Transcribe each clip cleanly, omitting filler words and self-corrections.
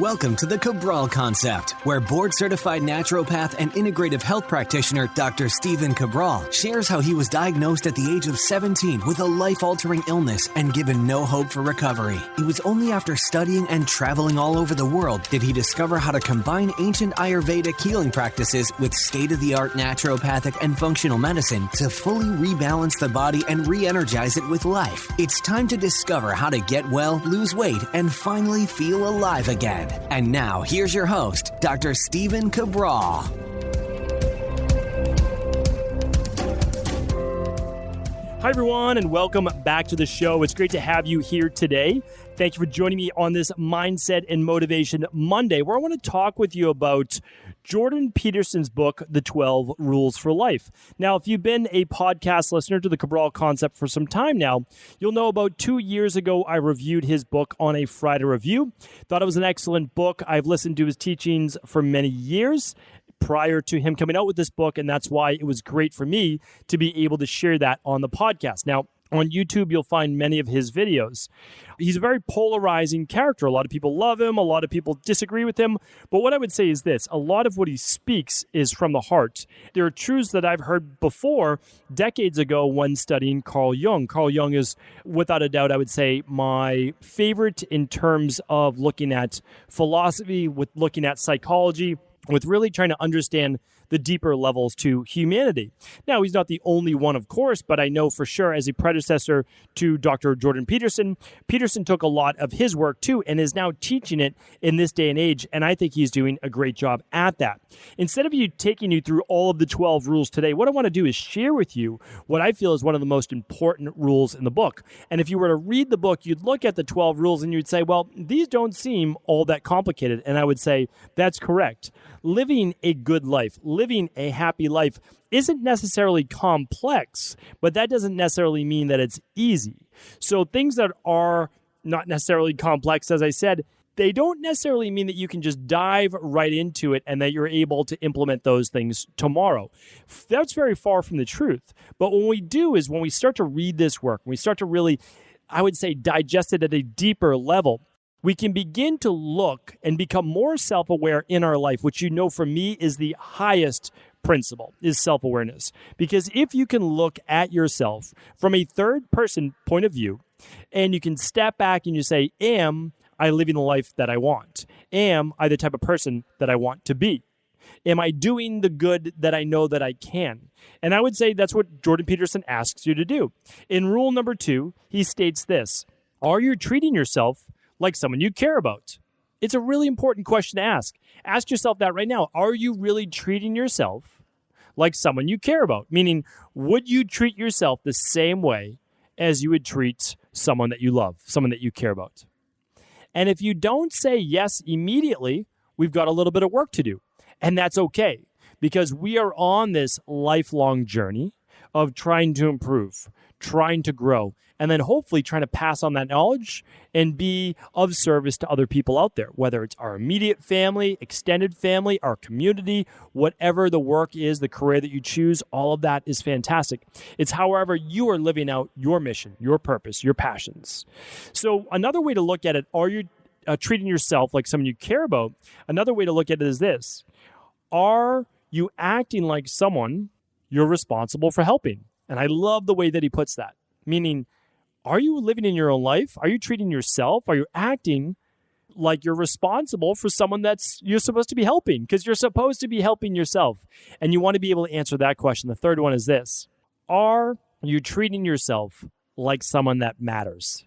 Welcome to the Cabral Concept, where board-certified naturopath and integrative health practitioner Dr. Stephen Cabral shares how he was diagnosed at the age of 17 with a life-altering illness and given no hope for recovery. It was only after studying and traveling all over the world did he discover how to combine ancient Ayurvedic healing practices with state-of-the-art naturopathic and functional medicine to fully rebalance the body and re-energize it with life. It's time to discover how to get well, lose weight, and finally feel alive again. And now, here's your host, Dr. Stephen Cabral. Hi, everyone, and welcome back to the show. It's great to have you here today. Thank you for joining me on this Mindset and Motivation Monday, where I want to talk with you about Jordan Peterson's book, The 12 Rules for Life. Now, if you've been a podcast listener to the Cabral Concept for some time now, you'll know about 2 years ago, I reviewed his book on a Friday review. Thought it was an excellent book. I've listened to his teachings for many years prior to him coming out with this book, and that's why it was great for me to be able to share that on the podcast. Now, on YouTube, you'll find many of his videos. He's a very polarizing character. A lot of people love him. A lot of people disagree with him. But what I would say is this. A lot of what he speaks is from the heart. There are truths that I've heard before decades ago when studying Carl Jung. Carl Jung is, without a doubt, I would say, my favorite in terms of looking at philosophy, with looking at psychology, with really trying to understand the deeper levels to humanity. Now, he's not the only one, of course, but I know for sure as a predecessor to Dr. Jordan Peterson, Peterson took a lot of his work too and is now teaching it in this day and age, and I think he's doing a great job at that. Instead of taking you through all of the 12 rules today, what I want to do is share with you what I feel is one of the most important rules in the book. And if you were to read the book, you'd look at the 12 rules and you'd say, well, these don't seem all that complicated. And I would say, that's correct. Living a good life, living a happy life isn't necessarily complex, but that doesn't necessarily mean that it's easy. So things that are not necessarily complex, as I said, they don't necessarily mean that you can just dive right into it and that you're able to implement those things tomorrow. That's very far from the truth. But what we do is when we start to read this work, we start to really, I would say, digest it at a deeper level, we can begin to look and become more self-aware in our life, which you know for me is the highest principle, is self-awareness. Because if you can look at yourself from a third-person point of view, and you can step back and you say, am I living the life that I want? Am I the type of person that I want to be? Am I doing the good that I know that I can? And I would say that's what Jordan Peterson asks you to do. In rule number 2, he states this: are you treating yourself like someone you care about? It's a really important question to ask. Ask yourself that right now. Are you really treating yourself like someone you care about? Meaning, would you treat yourself the same way as you would treat someone that you love, someone that you care about? And if you don't say yes immediately, we've got a little bit of work to do. And that's okay, because we are on this lifelong journey of trying to improve, trying to grow, and then hopefully trying to pass on that knowledge and be of service to other people out there, whether it's our immediate family, extended family, our community, whatever the work is, the career that you choose, all of that is fantastic. It's however you are living out your mission, your purpose, your passions. So another way to look at it, are you treating yourself like someone you care about? Another way to look at it is this: are you acting like someone you're responsible for helping? And I love the way that he puts that. Meaning, are you living in your own life? Are you treating yourself? Are you acting like you're responsible for someone you're supposed to be helping? Because you're supposed to be helping yourself. And you want to be able to answer that question. The third one is this: are you treating yourself like someone that matters?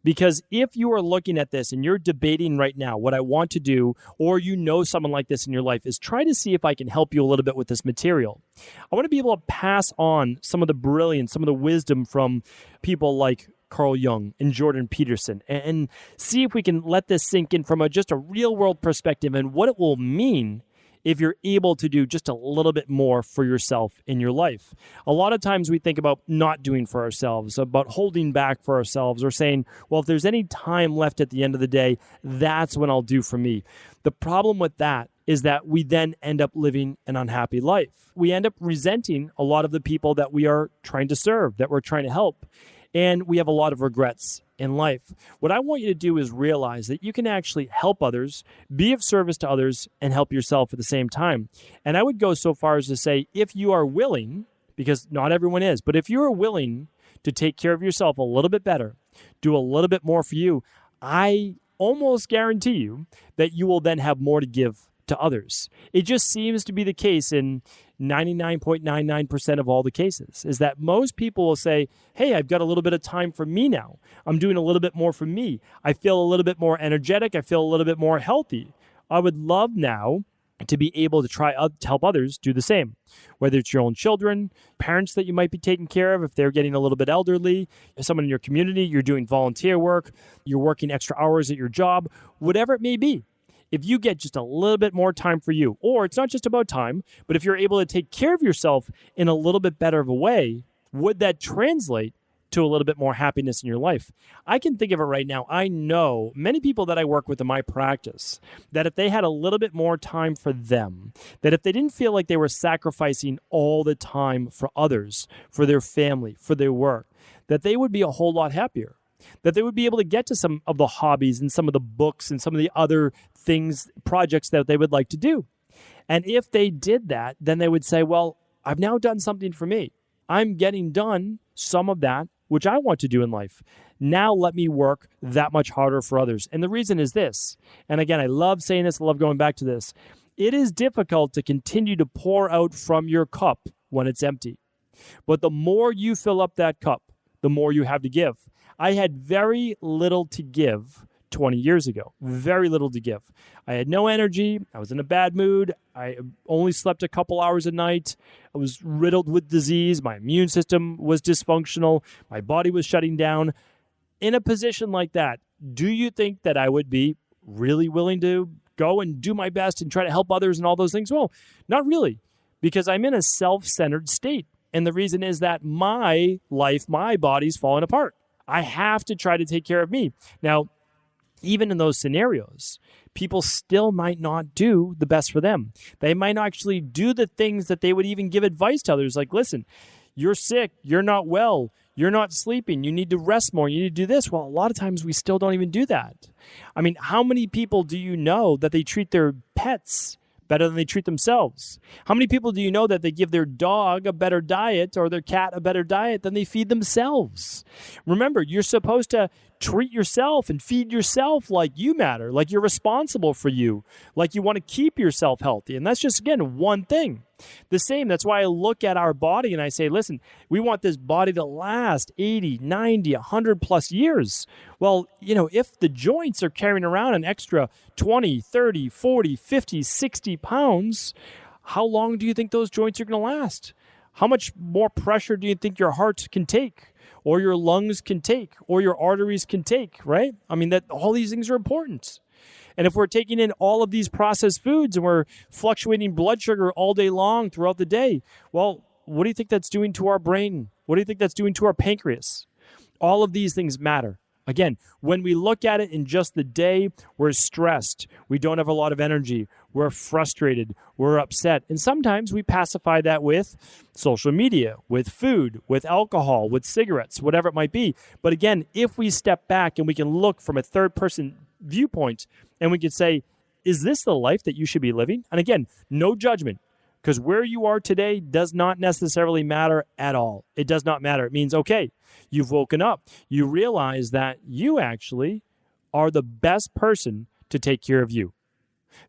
Because if you are looking at this and you're debating right now what I want to do, or you know someone like this in your life, is try to see if I can help you a little bit with this material. I want to be able to pass on some of the brilliance, some of the wisdom from people like Carl Jung and Jordan Peterson, and see if we can let this sink in from just a real world perspective and what it will mean if you're able to do just a little bit more for yourself in your life. A lot of times we think about not doing for ourselves, about holding back for ourselves, or saying, well, if there's any time left at the end of the day, that's when I'll do for me. The problem with that is that we then end up living an unhappy life. We end up resenting a lot of the people that we are trying to serve, that we're trying to help. And we have a lot of regrets in life. What I want you to do is realize that you can actually help others, be of service to others, and help yourself at the same time. And I would go so far as to say, if you are willing, because not everyone is, but if you are willing to take care of yourself a little bit better, do a little bit more for you, I almost guarantee you that you will then have more to give to others. It just seems to be the case in 99.99% of all the cases, is that most people will say, hey, I've got a little bit of time for me now. I'm doing a little bit more for me. I feel a little bit more energetic. I feel a little bit more healthy. I would love now to be able to try to help others do the same, whether it's your own children, parents that you might be taking care of if they're getting a little bit elderly, someone in your community, you're doing volunteer work, you're working extra hours at your job, whatever it may be. If you get just a little bit more time for you, or it's not just about time, but if you're able to take care of yourself in a little bit better of a way, would that translate to a little bit more happiness in your life? I can think of it right now. I know many people that I work with in my practice that if they had a little bit more time for them, that if they didn't feel like they were sacrificing all the time for others, for their family, for their work, that they would be a whole lot happier. That they would be able to get to some of the hobbies and some of the books and some of the other things, projects that they would like to do. And if they did that, then they would say, well, I've now done something for me. I'm getting done some of that, which I want to do in life. Now let me work that much harder for others. And the reason is this, and again, I love saying this, I love going back to this. It is difficult to continue to pour out from your cup when it's empty. But the more you fill up that cup, the more you have to give. I had very little to give 20 years ago, very little to give. I had no energy. I was in a bad mood. I only slept a couple hours a night. I was riddled with disease. My immune system was dysfunctional. My body was shutting down. In a position like that, do you think that I would be really willing to go and do my best and try to help others and all those things? Well, not really, because I'm in a self-centered state. And the reason is that my life, my body's falling apart. I have to try to take care of me. Now, even in those scenarios, people still might not do the best for them. They might not actually do the things that they would even give advice to others. Like, listen, you're sick, you're not well, you're not sleeping, you need to rest more, you need to do this. Well, a lot of times we still don't even do that. I mean, how many people do you know that they treat their pets better than they treat themselves? How many people do you know that they give their dog a better diet or their cat a better diet than they feed themselves? Remember, you're supposed to treat yourself and feed yourself like you matter, like you're responsible for you, like you want to keep yourself healthy. And that's just, again, one thing. The same, that's why I look at our body and I say, listen, we want this body to last 80, 90, 100 plus years. Well, if the joints are carrying around an extra 20, 30, 40, 50, 60 pounds, how long do you think those joints are going to last? How much more pressure do you think your heart can take, or your lungs can take, or your arteries can take, right? I mean, that all these things are important. And if we're taking in all of these processed foods and we're fluctuating blood sugar all day long throughout the day, well, what do you think that's doing to our brain? What do you think that's doing to our pancreas? All of these things matter. Again, when we look at it in just the day, we're stressed. We don't have a lot of energy. We're frustrated. We're upset. And sometimes we pacify that with social media, with food, with alcohol, with cigarettes, whatever it might be. But again, if we step back and we can look from a third-person viewpoint and we can say, is this the life that you should be living? And again, no judgment. Because where you are today does not necessarily matter at all. It does not matter. It means, okay, you've woken up. You realize that you actually are the best person to take care of you.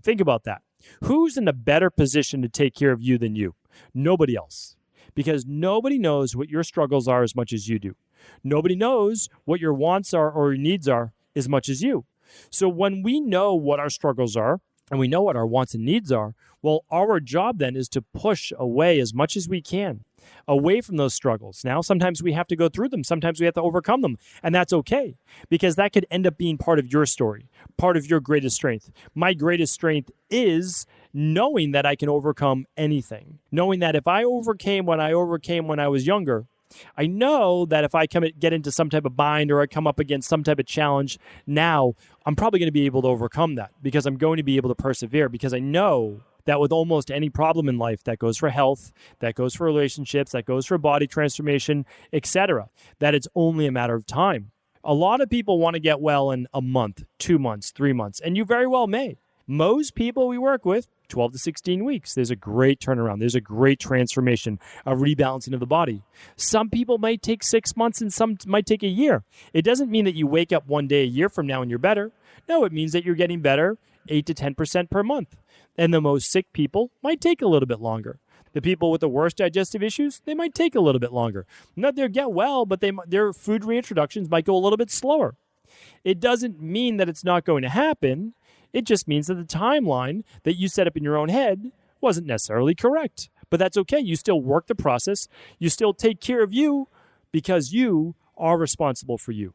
Think about that. Who's in a better position to take care of you than you? Nobody else. Because nobody knows what your struggles are as much as you do. Nobody knows what your wants are or your needs are as much as you. So when we know what our struggles are, and we know what our wants and needs are, well, our job then is to push away as much as we can, away from those struggles. Now, sometimes we have to go through them. Sometimes we have to overcome them. And that's okay, because that could end up being part of your story, part of your greatest strength. My greatest strength is knowing that I can overcome anything, knowing that if I overcame when I was younger, I know that if I get into some type of bind or I come up against some type of challenge now, I'm probably going to be able to overcome that because I'm going to be able to persevere, because I know that with almost any problem in life, that goes for health, that goes for relationships, that goes for body transformation, etc., that it's only a matter of time A lot of people want to get well in a month, 2 months, 3 months, and you very well may. Most people we work with, 12 to 16 weeks. There's a great turnaround. There's a great transformation, a rebalancing of the body. Some people might take 6 months and some might take a year. It doesn't mean that you wake up one day a year from now and you're better. No, it means that you're getting better 8 to 10% per month. And the most sick people might take a little bit longer. The people with the worst digestive issues, they might take a little bit longer. Not they'll get well, but their food reintroductions might go a little bit slower. It doesn't mean that it's not going to happen. It just means that the timeline that you set up in your own head wasn't necessarily correct. But that's okay. You still work the process. You still take care of you because you are responsible for you.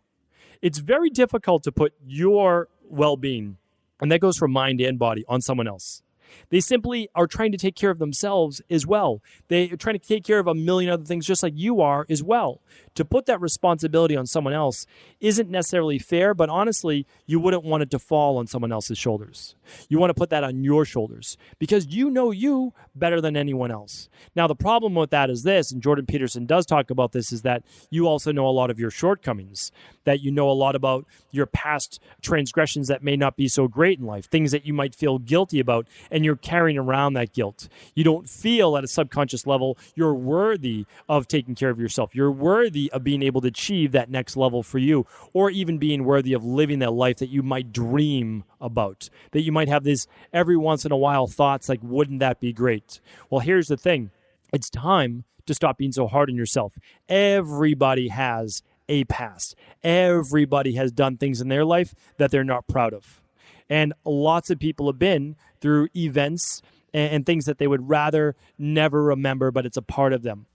It's very difficult to put your well-being, and that goes for mind and body, on someone else. They simply are trying to take care of themselves as well. They are trying to take care of a million other things just like you are as well. To put that responsibility on someone else isn't necessarily fair, but honestly, you wouldn't want it to fall on someone else's shoulders. You want to put that on your shoulders because you know you better than anyone else. Now, the problem with that is this, and Jordan Peterson does talk about this, is that you also know a lot of your shortcomings, that you know a lot about your past transgressions that may not be so great in life, things that you might feel guilty about, and you're carrying around that guilt. You don't feel at a subconscious level you're worthy of taking care of yourself. You're worthy of being able to achieve that next level for you, or even being worthy of living that life that you might dream about, that you might have these every once in a while thoughts like, wouldn't that be great? Well, here's the thing. It's time to stop being so hard on yourself. Everybody has a past. Everybody has done things in their life that they're not proud of. And lots of people have been through events and things that they would rather never remember, but it's a part of them.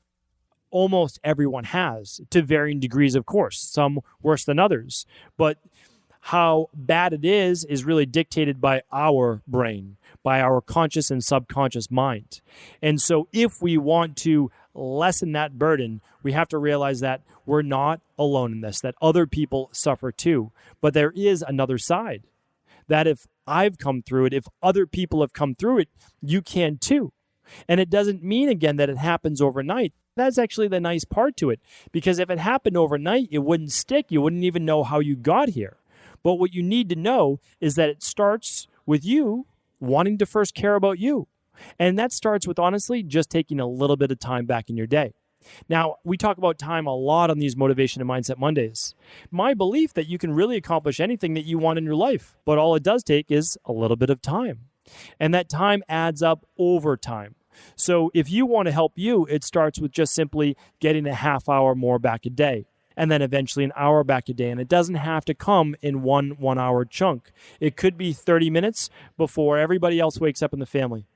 Almost everyone has, to varying degrees, of course, some worse than others. But how bad it is really dictated by our brain, by our conscious and subconscious mind. And so if we want to lessen that burden, we have to realize that we're not alone in this, that other people suffer too. But there is another side, that if I've come through it, if other people have come through it, you can too. And it doesn't mean, again, that it happens overnight. That's actually the nice part to it, because if it happened overnight, it wouldn't stick. You wouldn't even know how you got here. But what you need to know is that it starts with you wanting to first care about you. And that starts with, honestly, just taking a little bit of time back in your day. Now, we talk about time a lot on these Motivation and Mindset Mondays. My belief that you can really accomplish anything that you want in your life, but all it does take is a little bit of time. And that time adds up over time. So if you want to help you, it starts with just simply getting a half hour more back a day, and then eventually an hour back a day. And it doesn't have to come in one 1 hour chunk. It could be 30 minutes before everybody else wakes up in the family.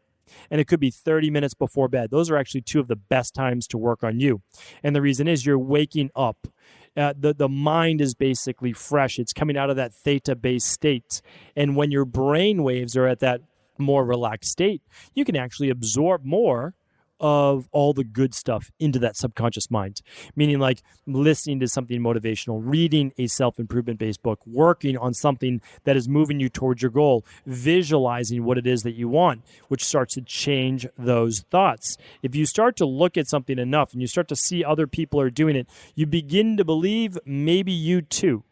And it could be 30 minutes before bed. Those are actually two of the best times to work on you. And the reason is you're waking up. The mind is basically fresh. It's coming out of that theta-based state. And when your brain waves are at that more relaxed state, you can actually absorb more of all the good stuff into that subconscious mind, meaning like listening to something motivational, reading a self-improvement based book, working on something that is moving you towards your goal, visualizing what it is that you want, which starts to change those thoughts. If you start to look at something enough and you start to see other people are doing it, you begin to believe maybe you too.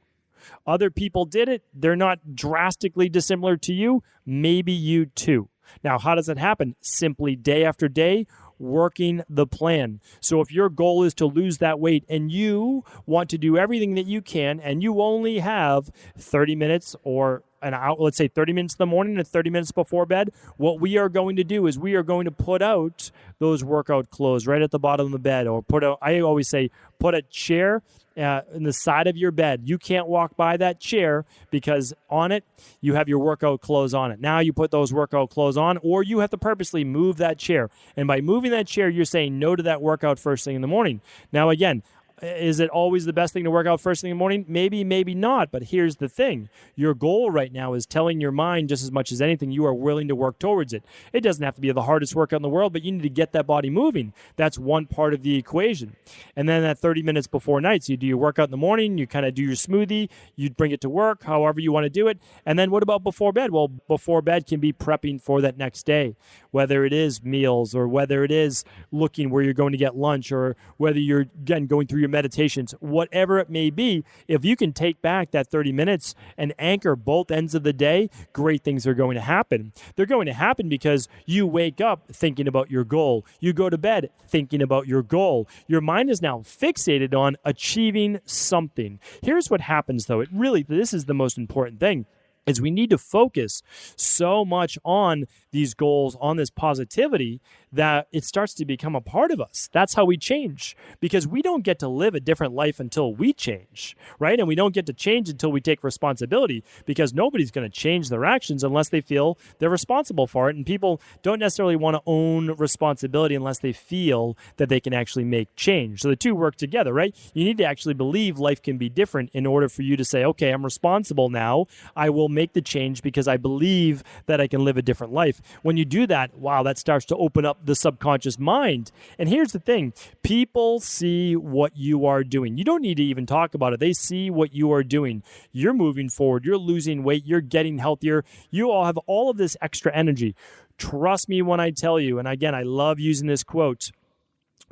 Other people did it. They're not drastically dissimilar to you. Maybe you too. Now, how does it happen? Simply day after day, working the plan. So if your goal is to lose that weight and you want to do everything that you can and you only have 30 minutes or an hour, let's say 30 minutes in the morning and 30 minutes before bed, what we are going to do is we are going to put out those workout clothes right at the bottom of the bed, or I always say, put a chair in the side of your bed. You can't walk by that chair because on it, you have your workout clothes on it. Now you put those workout clothes on, or you have to purposely move that chair. And by moving that chair, you're saying no to that workout first thing in the morning. Now, again, is it always the best thing to work out first thing in the morning? Maybe, maybe not. But here's the thing. Your goal right now is telling your mind just as much as anything you are willing to work towards it. It doesn't have to be the hardest workout in the world, but you need to get that body moving. That's one part of the equation. And then at 30 minutes before night, so you do your workout in the morning, you kind of do your smoothie, you bring it to work, however you want to do it. And then what about before bed? Well, before bed can be prepping for that next day, whether it is meals or whether it is looking where you're going to get lunch or whether you're, again, going through your meditations, whatever it may be, if you can take back that 30 minutes and anchor both ends of the day, great things are going to happen. They're going to happen because you wake up thinking about your goal. You go to bed thinking about your goal. Your mind is now fixated on achieving something. Here's what happens, though. This is the most important thing. Is we need to focus so much on these goals, on this positivity, that it starts to become a part of us. That's how we change, because we don't get to live a different life until we change, right? And we don't get to change until we take responsibility, because nobody's going to change their actions unless they feel they're responsible for it. And people don't necessarily want to own responsibility unless they feel that they can actually make change. So the two work together, right? You need to actually believe life can be different in order for you to say, okay, I'm responsible now. I will make the change because I believe that I can live a different life. When you do that, wow, that starts to open up the subconscious mind. And here's the thing. People see what you are doing. You don't need to even talk about it. They see what you are doing. You're moving forward. You're losing weight. You're getting healthier. You all have all of this extra energy. Trust me when I tell you, and again, I love using this quote.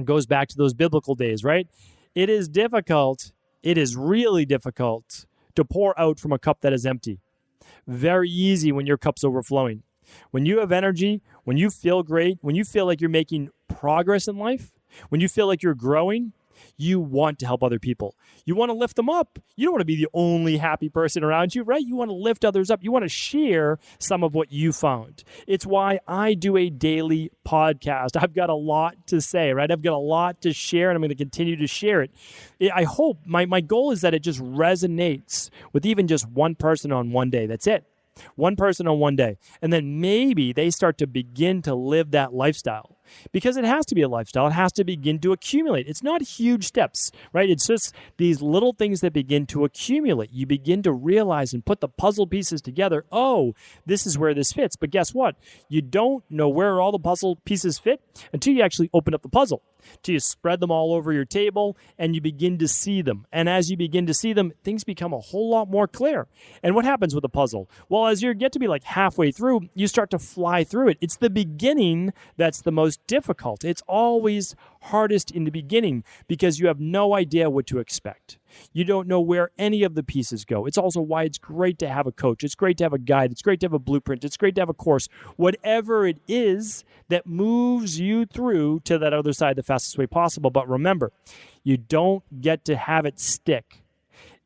It goes back to those biblical days, right? It is really difficult to pour out from a cup that is empty. Very easy when your cup's overflowing. When you have energy, when you feel great, when you feel like you're making progress in life, when you feel like you're growing, you want to help other people. You want to lift them up. You don't want to be the only happy person around you, right? You want to lift others up. You want to share some of what you found. It's why I do a daily podcast. I've got a lot to say, right? I've got a lot to share, and I'm going to continue to share it. I hope, my goal is that it just resonates with even just one person on one day. That's it. One person on one day. And then maybe they start to begin to live that lifestyle. Because it has to be a lifestyle. It has to begin to accumulate. It's not huge steps, right? It's just these little things that begin to accumulate. You begin to realize and put the puzzle pieces together. Oh, this is where this fits. But guess what? You don't know where all the puzzle pieces fit until you actually open up the puzzle. Till you spread them all over your table and you begin to see them. And as you begin to see them, things become a whole lot more clear. And what happens with a puzzle? Well, as you get to be like halfway through, you start to fly through it. It's the beginning that's the most difficult. It's always hardest in the beginning because you have no idea what to expect. You don't know where any of the pieces go. It's also why it's great to have a coach. It's great to have a guide. It's great to have a blueprint. It's great to have a course. Whatever it is that moves you through to that other side the fastest way possible. But remember, you don't get to have it stick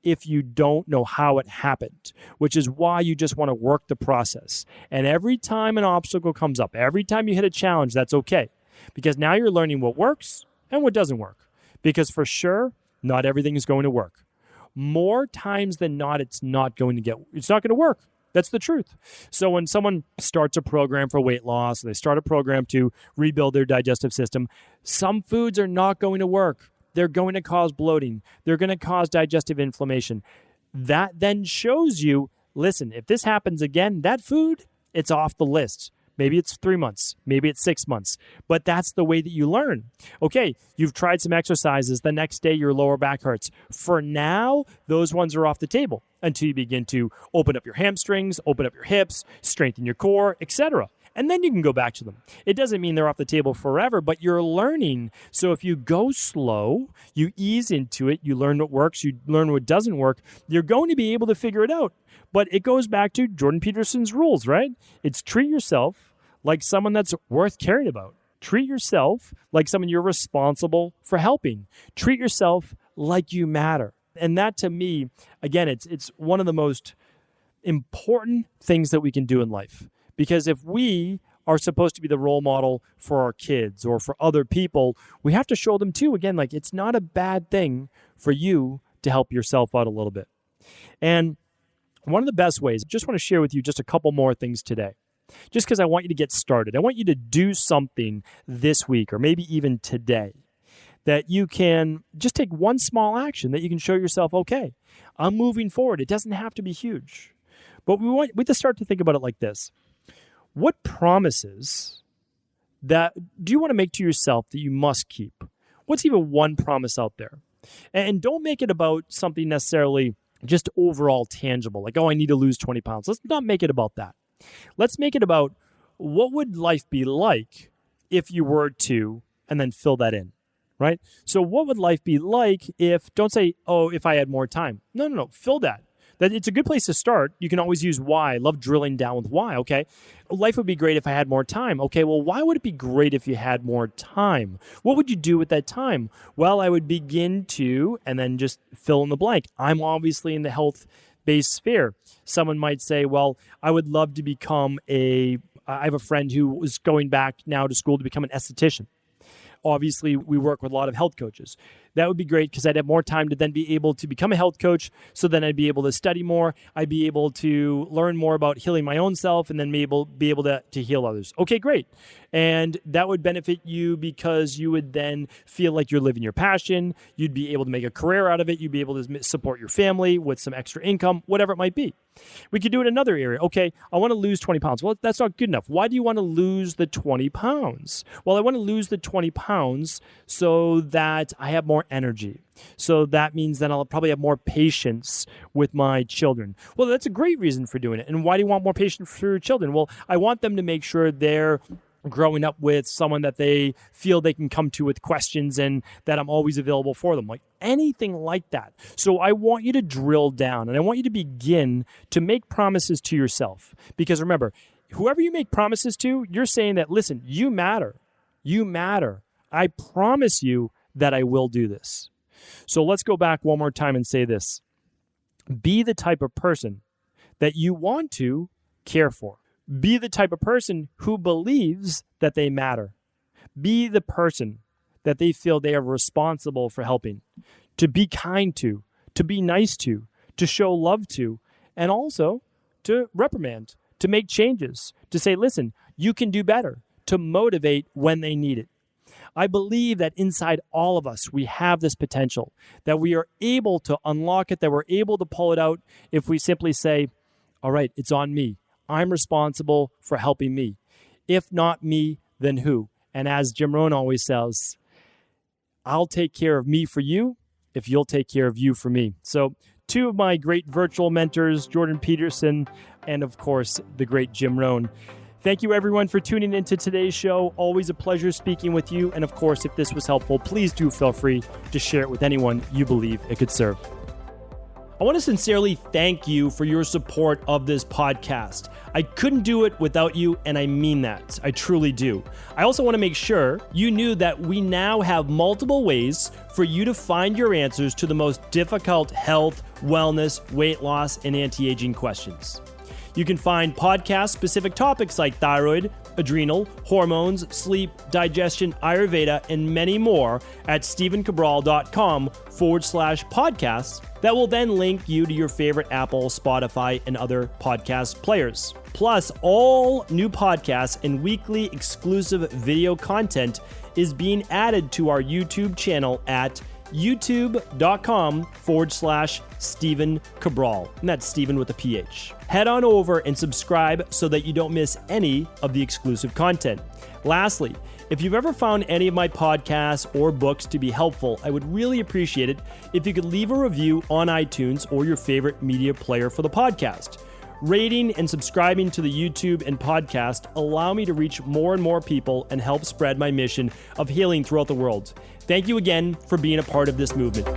if you don't know how it happened, which is why you just want to work the process. And every time an obstacle comes up, every time you hit a challenge, that's okay. Because now you're learning what works and what doesn't work. Because for sure, not everything is going to work. More times than not, it's not going to work. That's the truth. So when someone starts a program for weight loss, they start a program to rebuild their digestive system, some foods are not going to work. They're going to cause bloating. They're going to cause digestive inflammation. That then shows you, listen, if this happens again, that food, it's off the list. Maybe it's 3 months. Maybe it's 6 months. But that's the way that you learn. Okay, you've tried some exercises. The next day, your lower back hurts. For now, those ones are off the table until you begin to open up your hamstrings, open up your hips, strengthen your core, etc. And then you can go back to them. It doesn't mean they're off the table forever, but you're learning. So if you go slow, you ease into it, you learn what works, you learn what doesn't work, you're going to be able to figure it out. But it goes back to Jordan Peterson's rules, right? It's treat yourself like someone that's worth caring about. Treat yourself like someone you're responsible for helping. Treat yourself like you matter. And that, to me, again, it's one of the most important things that we can do in life. Because if we are supposed to be the role model for our kids or for other people, we have to show them too. Again, like, it's not a bad thing for you to help yourself out a little bit. And one of the best ways, I just want to share with you just a couple more things today. Just because I want you to get started. I want you to do something this week or maybe even today that you can just take one small action that you can show yourself, okay, I'm moving forward. It doesn't have to be huge. But we have to start to think about it like this. What promises do you want to make to yourself that you must keep? What's even one promise out there? And don't make it about something necessarily just overall tangible, like, oh, I need to lose 20 pounds. Let's not make it about that. Let's make it about what would life be like if you were to, and then fill that in. right? So what would life be like if, don't say, oh, if I had more time. No. Fill that. That it's a good place to start. You can always use why. I love drilling down with why, okay? Life would be great if I had more time. Okay, well, why would it be great if you had more time? What would you do with that time? Well, I would begin to, and then just fill in the blank. I'm obviously in the health-based sphere. Someone might say, well, I would love to become I have a friend who was going back now to school to become an esthetician. Obviously, we work with a lot of health coaches. That would be great because I'd have more time to then be able to become a health coach. So then I'd be able to study more. I'd be able to learn more about healing my own self and then be able to heal others. Okay, great. And that would benefit you because you would then feel like you're living your passion. You'd be able to make a career out of it. You'd be able to support your family with some extra income, whatever it might be. We could do it in another area. Okay, I want to lose 20 pounds. Well, that's not good enough. Why do you want to lose the 20 pounds? Well, I want to lose the 20 pounds so that I have more energy. So that means that I'll probably have more patience with my children. Well, that's a great reason for doing it. And why do you want more patience for your children? Well, I want them to make sure they're growing up with someone that they feel they can come to with questions and that I'm always available for them, like anything like that. So I want you to drill down and I want you to begin to make promises to yourself. Because remember, whoever you make promises to, you're saying that, listen, you matter. You matter. I promise you that I will do this. So let's go back one more time and say this. Be the type of person that you want to care for. Be the type of person who believes that they matter. Be the person that they feel they are responsible for helping, to be kind to be nice to show love to, and also to reprimand, to make changes, to say, listen, you can do better, to motivate when they need it. I believe that inside all of us, we have this potential, that we are able to unlock it, that we're able to pull it out if we simply say, all right, it's on me. I'm responsible for helping me. If not me, then who? And as Jim Rohn always says, I'll take care of me for you if you'll take care of you for me. So 2 of my great virtual mentors, Jordan Peterson, and of course, the great Jim Rohn. Thank you, everyone, for tuning into today's show. Always a pleasure speaking with you. And of course, if this was helpful, please do feel free to share it with anyone you believe it could serve. I want to sincerely thank you for your support of this podcast. I couldn't do it without you, and I mean that. I truly do. I also want to make sure you knew that we now have multiple ways for you to find your answers to the most difficult health, wellness, weight loss, and anti-aging questions. You can find podcast-specific topics like thyroid, adrenal, hormones, sleep, digestion, Ayurveda, and many more at stevencabral.com/podcasts that will then link you to your favorite Apple, Spotify, and other podcast players. Plus, all new podcasts and weekly exclusive video content is being added to our YouTube channel at youtube.com/Stephen Cabral. And that's Stephen with a PH. Head on over and subscribe so that you don't miss any of the exclusive content. Lastly, if you've ever found any of my podcasts or books to be helpful, I would really appreciate it if you could leave a review on iTunes or your favorite media player for the podcast. Rating and subscribing to the YouTube and podcast allow me to reach more and more people and help spread my mission of healing throughout the world. Thank you again for being a part of this movement.